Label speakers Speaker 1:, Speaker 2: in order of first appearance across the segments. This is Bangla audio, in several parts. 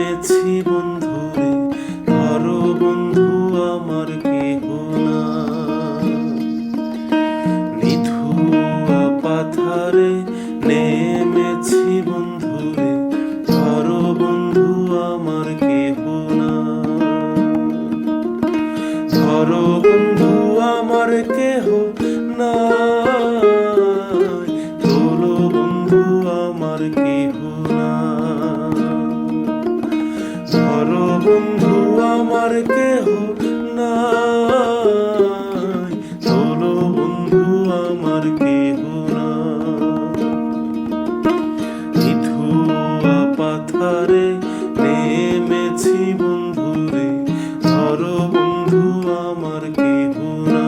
Speaker 1: নেমেছি বন্ধুরে, ধরো বন্ধু আমার কেহ না। নিথুয়া পাথারে নেমেছি বন্ধুরে, ধরো বন্ধু আমার কেহ না। ধরো বন্ধু আমার কেহ না, তোলো বন্ধু আমার কেহ না। ধরো বন্ধু আমার কেহ নাই, তোলো বন্ধু আমার কেহ না। নিথুয়া পাথারে নেমেছি বন্ধুরে, ধরো বন্ধু আমার কেহ না।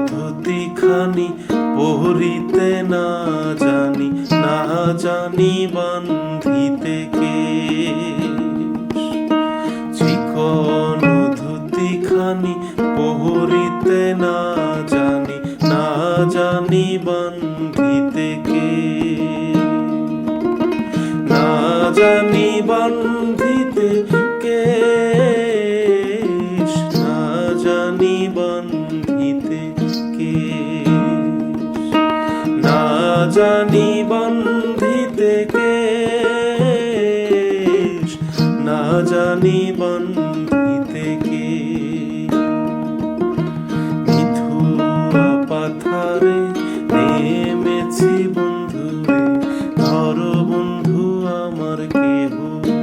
Speaker 1: ধুতিখানি পরিতে না জানি, না জানি বান্ধিতে কেশ। চিকন ধুতিখানি পরিতে না জানি, না জানি বান্ধিতে কেশ। না জানি বান্ধিতে কেশ, না জানি বান্ধিতে কেশ। না জানি বান্ধিতে কেশ, না জানি বান্ধিতে কেশ। নিথুয়া পাথারে নেমেছি বন্ধুরে, ধরো বন্ধু আমার কেহ না।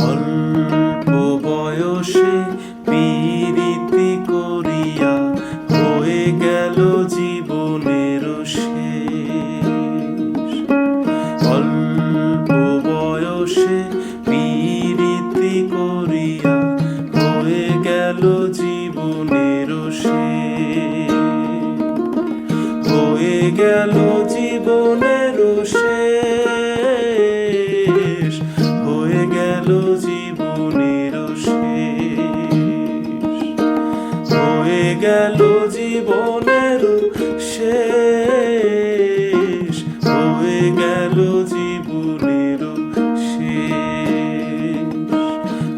Speaker 1: অল্প বয়সে পীড়িতি করিয়া হয়ে গেল জীবনের শেষ। অল্প বয়সে পীড়িতি করিয়া হয়ে গেল জীবনের শেষ। হয়ে গেল জীবনের শেষ, হয়ে গেল জীবনের শেষ। হয়ে গেল জীবনের শেষ, হয়ে গেল জীবনের শেষ।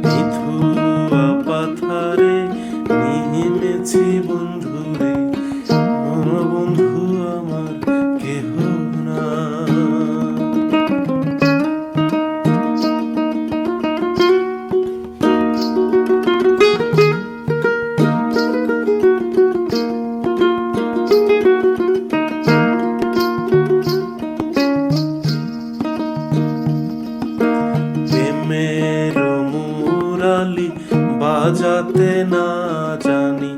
Speaker 1: নিথুয়া পাথারে নেমেছি বন্ধুরে, বন্ধু আমার কেহ না। প্রেমের মুরালি বাজাতে না জানি,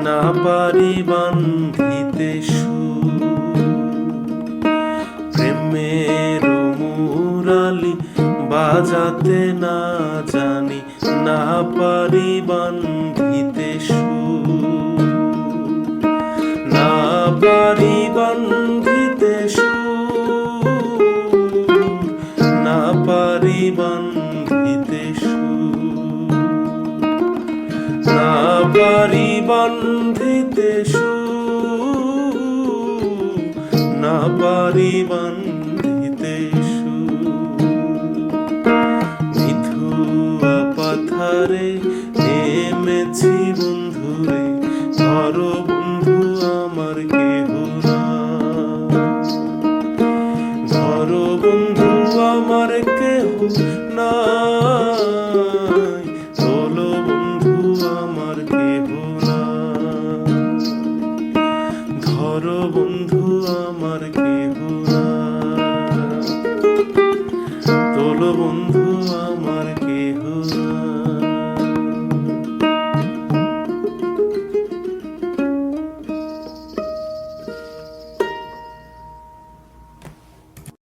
Speaker 1: না পারি বান্ধিতে সুর। প্রেমের মুরালি বাজাতে না জানি, না পারি বান্ধিতে সুর। না পারি বান্ধিতে সুর, না পারি বান্ধিতে সুর। না পারি বান্ধিতে সুর, না পারি বান্ধিতে সুর। নিথুয়া পাথারে নেমেছি বন্ধুরে, ধরো বন্ধু আমার কেহ না। ধরো বন্ধু আমার কেহ নাই, তোলো বন্ধু আমার কেহ না। ধরো বন্ধু আমার কেহ না, তোলো বন্ধু আমার